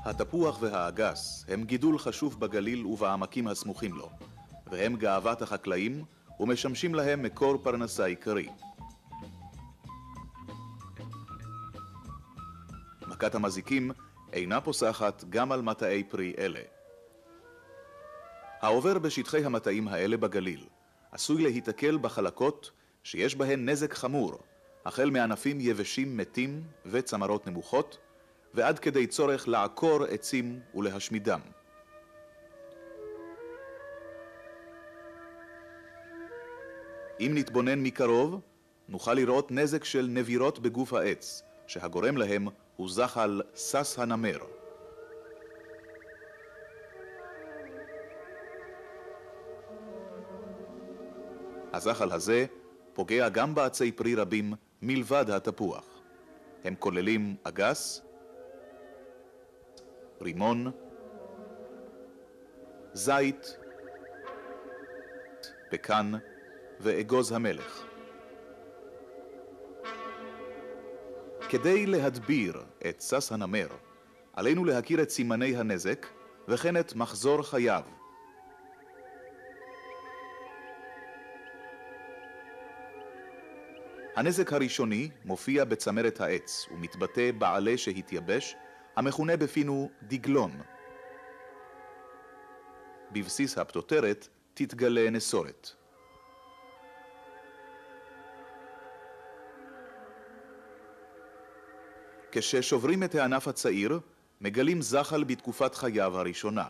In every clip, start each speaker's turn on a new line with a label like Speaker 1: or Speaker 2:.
Speaker 1: התפוח והאגס הם גידול חשוב בגליל ובעמקים הסמוכים לו, והם גאוות החקלאים ומשמשים להם מקור פרנסה עיקרי. מכת המזיקים אינה פוסחת גם על מטעי פרי אלה. העובר בשטחי המטעים האלה בגליל עשוי להיתקל בחלקות שיש בהן נזק חמור, החל מענפים יבשים מתים וצמרות נמוכות, ועד כדי צורך לעקור עצים ולהשמידם. אם נתבונן מקרוב, נוכל לראות נזק של נבירות בגוף העץ, שהגורם להם הוא זחל סס הנמר. הזחל הזה פוגע גם בעצי פרי רבים מלבד התפוח. הם כוללים אגס, רימון, זית, פקן ואגוז המלך. כדי להדביר את סס הנמר, עלינו להכיר את סימני הנזק וכן את מחזור חייו. הנזק הראשוני מופיע בצמרת העץ ומתבטא בעלה שהתייבש, המכונה בפינו דגלון. בבסיס הפטוטרת תתגלה נסורת. כששוברים את הענף הצעיר, מגלים זחל בתקופת חייו הראשונה.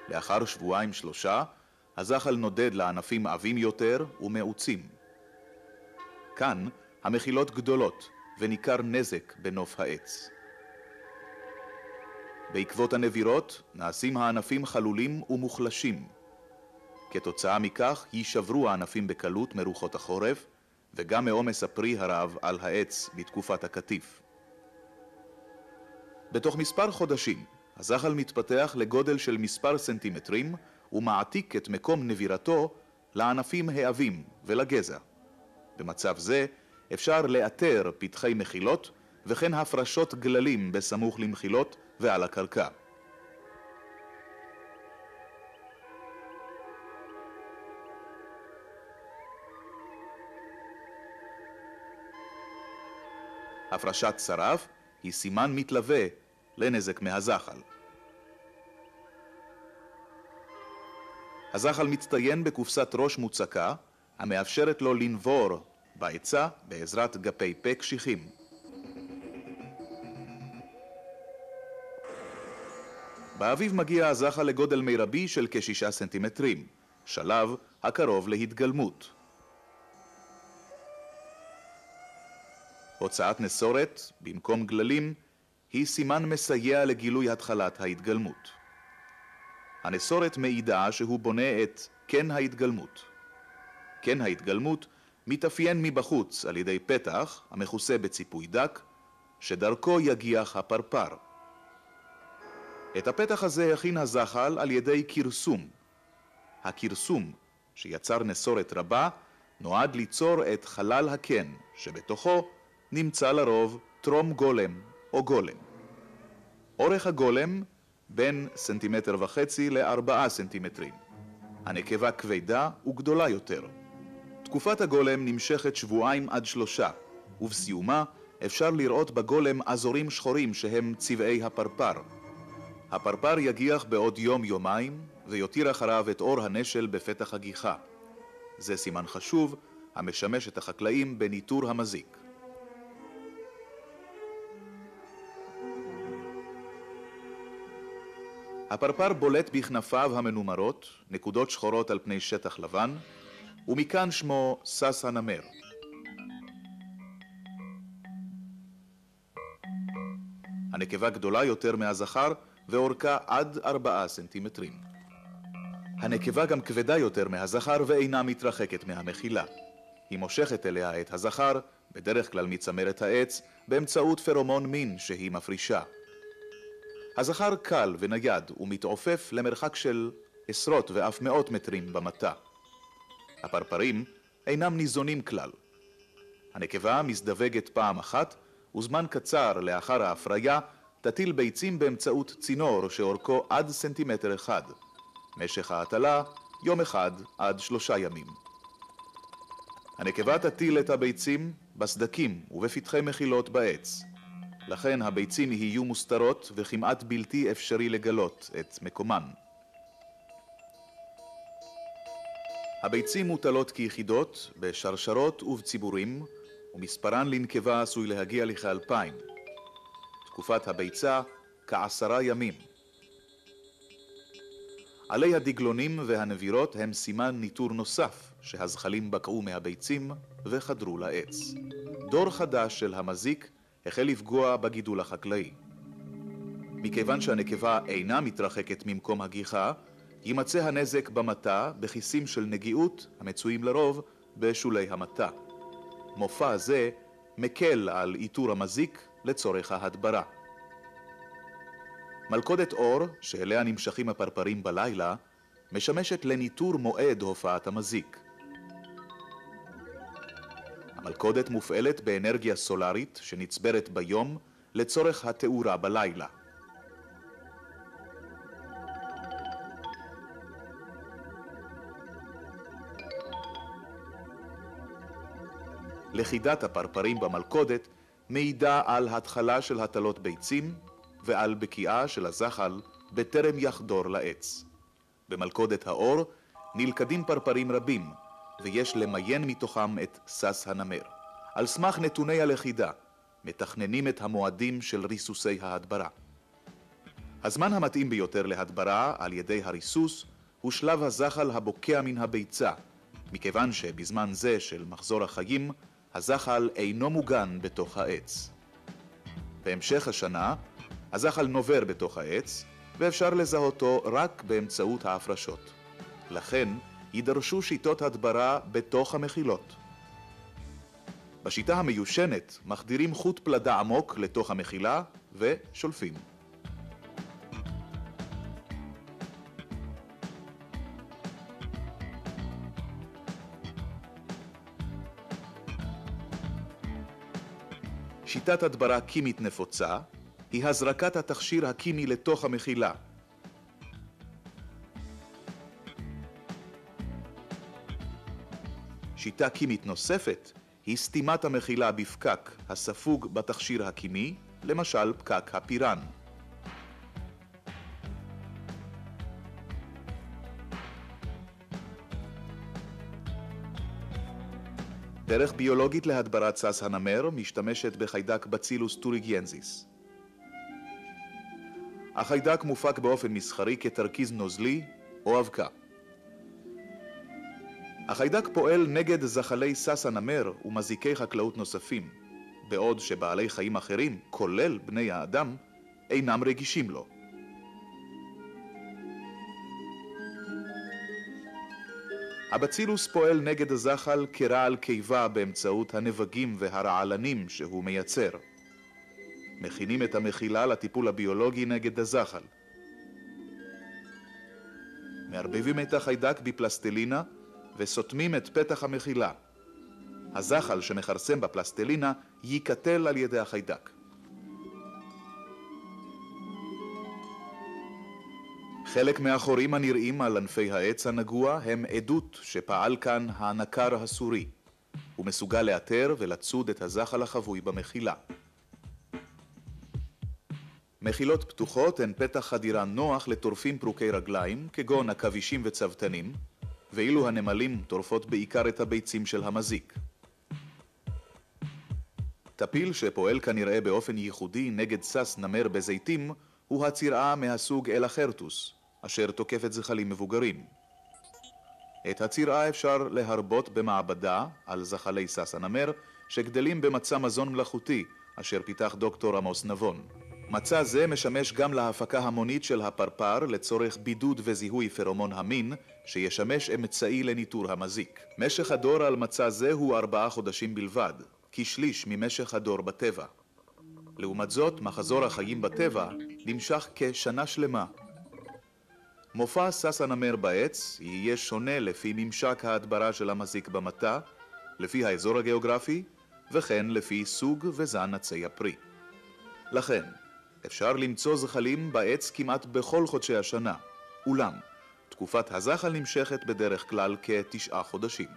Speaker 1: לאחר שבועיים-שלושה, הזחל נודד לענפים עבים יותר ומעוצים. כאן המחילות גדולות וניכר נזק בנוף העץ. בעקבות הנבירות נעשים הענפים חלולים ומוחלשים. כתוצאה מכך יישברו הענפים בקלות מרוחות החורף וגם מעומס הפרי הרב על העץ בתקופת הקטיף. בתוך מספר חודשים הזחל מתפתח לגודל של מספר סנטימטרים ומעתיק את מקום נבירתו לענפים העבים ולגזע. במצב זה אפשר לאתר פתחי מחילות וכן הפרשות גללים בסמוך למחילות ועל הקרקע. הפרשת שרף היא סימן מתלווה לנזק מהזחל. הזחל מצטיין בקופסת ראש מוצקה, המאפשרת לו לנבור בעצה בעזרת גפי פה קשיחים. באביב מגיע הזחל לגודל מרבי של כ6 סנטימטרים, שלב הקרוב להתגלמות. הוצאת נסורת במקום גללים היא סימן מסייע לגילוי התחלת ההתגלמות. הנסורת מעידה שהוא בונה את קן ההתגלמות. קן ההתגלמות מתאפיין מבחוץ על ידי פתח המכוסה בציפוי דק, שדרכו יגיח הפרפר. את הפתח הזה הכין הזחל על ידי קרסום. הקרסום, שיצר נסורת רבה, נועד ליצור את חלל הקן, שבתוכו נמצא לרוב טרום גולם או גולם. אורך הגולם בין 1.5 סנטימטר ל4 סנטימטרים. הנקבה כבדה וגדולה יותר. תקופת הגולם נמשכת 2 עד 3, ובסיומה אפשר לראות בגולם אזורים שחורים שהם צבעי הפרפר. הפרפר יגיח בעוד יום-יומיים ויותיר אחריו את אור הנשל בפתח הגיחה. זה סימן חשוב המשמש את החקלאים בניטור המזיק. הפרפר בולט בכנפיו המנומרות, נקודות שחורות על פני שטח לבן, ומכאן שמו סס הנמר. הנקבה גדולה יותר מהזכר ואורכה עד 4 סנטימטרים. הנקבה גם כבדה יותר מהזכר ואינה מתרחקת מהמחילה. היא מושכת אליה את הזכר, בדרך כלל מצמרת העץ, באמצעות פרומון מין שהיא מפרישה. הזכר קל ונייד ומתעופף למרחק של עשרות ואף מאות מטרים במטה. הפרפרים אינם ניזונים כלל. הנקבה מזדווגת פעם אחת, וזמן קצר לאחר ההפריה תטיל ביצים באמצעות צינור שאורכו עד סנטימטר אחד. משך ההטלה, יום אחד עד 3 ימים. הנקבה תטיל את הביצים בסדקים ובפתחי מחילות בעץ. לכן הביצים יהיו מוסתרות וכמעט בלתי אפשרי לגלות את מקומן. הביצים מוטלות כיחידות, בשרשרות ובציבורים, ומספרן לנקבה עשוי להגיע לכ2,000. תקופת הביצה כ10 ימים. עלי הדגלונים והנבירות הם סימן ניטור נוסף שהזחלים בקעו מהביצים וחדרו לעץ. דור חדש של המזיק החל לפגוע בגידול החקלאי. מכיוון שהנקבה אינה מתרחקת ממקום הגיחה, יימצא הנזק במטע בכיסים של נגיעות המצויים לרוב בשולי המטע. מופע זה מקל על איתור המזיק לצורך ההדברה. מלכודת אור, שאליה נמשכים הפרפרים בלילה, משמשת לניטור מועד הופעת המזיק. המלכודת מופעלת באנרגיה סולרית שנצברת ביום לצורך התאורה בלילה. לכידת הפרפרים במלכודת מעידה על התחלה של הטלות ביצים ועל בקיעה של הזחל בטרם יחדור לעץ. במלכודת האור נלכדים פרפרים רבים, ויש למיין מתוכם את סס הנמר. על סמך נתוני הלכידה מתכננים את המועדים של ריסוסי ההדברה. הזמן המתאים ביותר להדברה על ידי הריסוס הוא שלב הזחל הבוקע מן הביצה, מכיוון שבזמן זה של מחזור החיים הזחל אינו מוגן בתוך העץ. בהמשך השנה הזחל נובר בתוך העץ, ואפשר לזהותו רק באמצעות ההפרשות. לכן יידרשו שיטות הדברה בתוך המחילות. בשיטה המיושנת מחדירים חוט פלדה עמוק לתוך המחילה ושולפים. שיטת הדברה קימית נפוצה היא הזרקת התכשיר הקימי לתוך המחילה. שיטה קימית נוספת היא סתימת המחילה בפקק הספוג בתכשיר הקימי, למשל פקק הפירן. דרך ביולוגית להדברת סס הנמר משתמשת בחיידק בצילוס טוריגיאנזיס. החיידק מופק באופן מסחרי כתרכיז נוזלי או אבקה. החיידק פועל נגד זחלי סס הנמר ומזיקי חקלאות נוספים, בעוד שבעלי חיים אחרים, כולל בני האדם, אינם רגישים לו. הבצילוס פועל נגד הזחל כרעל קיבה באמצעות הנבגים והרעלנים שהוא מייצר. מכינים את המחילה לטיפול הביולוגי נגד הזחל. מערבבים את החיידק בפלסטלינה וסותמים את פתח המחילה. הזחל שמחרסם בפלסטלינה ייקטל על ידי החיידק. חלק מהחורים הנראים על ענפי העץ הנגוע הם עדות שפעל כאן הנקר הסורי. הוא מסוגל לאתר ולצוד את הזחל החבוי במחילה. מחילות פתוחות הן פתח חדירה נוח לטורפים פרוקי רגליים, כגון עכבישים וצוותנים, ואילו הנמלים טורפות בעיקר את הביצים של המזיק. טפיל שפועל כנראה באופן ייחודי נגד סס נמר בזיתים הוא הצירעה מהסוג אלחרטוס, אשר תוקפת זחלים מבוגרים. את הצירעה אפשר להרבות במעבדה על זחלי סס הנמר שגדלים במצע מזון מלאכותי, אשר פיתח דוקטור עמוס נבון. מצע זה משמש גם להפקה המונית של הפרפר לצורך בידוד וזיהוי פרומון המין, שישמש אמצעי לניטור המזיק. משך הדור על מצע זה הוא 4 חודשים בלבד, כשליש ממשך הדור בטבע. לעומת זאת, מחזור החיים בטבע נמשך כשנה שלמה. מופע סס הנמר בעץ יהיה שונה לפי ממשק ההדברה של המזיק במטע, לפי האזור הגיאוגרפי וכן לפי סוג וזן עצי הפרי. לכן, אפשר למצוא זחלים בעץ כמעט בכל חודשי השנה, אולם תקופת הזחל נמשכת בדרך כלל כ9 חודשים.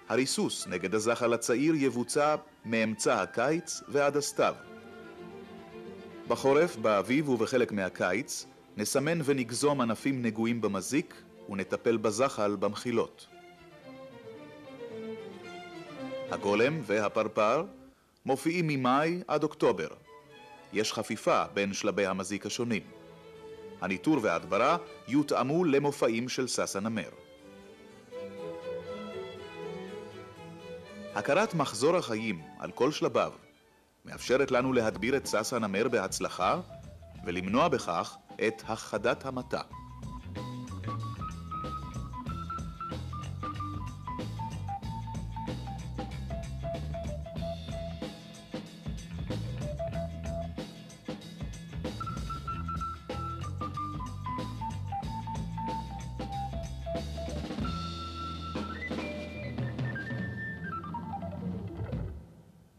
Speaker 1: הריסוס נגד הזחל הצעיר יבוצע מאמצע הקיץ ועד הסתיו. בחורף, באביב ובחלק מהקיץ נסמן ונגזום ענפים נגועים במזיק ונטפל בזחל במחילות. הגולם והפרפר מופיעים ממאי עד אוקטובר. יש חפיפה בין שלבי המזיק השונים. הניטור וההדברה יותאמו למופעים של סס הנמר. הכרת מחזור החיים על כל שלביו מאפשרת לנו להדביר את סס הנמר בהצלחה ולמנוע בכך את הכחדת המתה.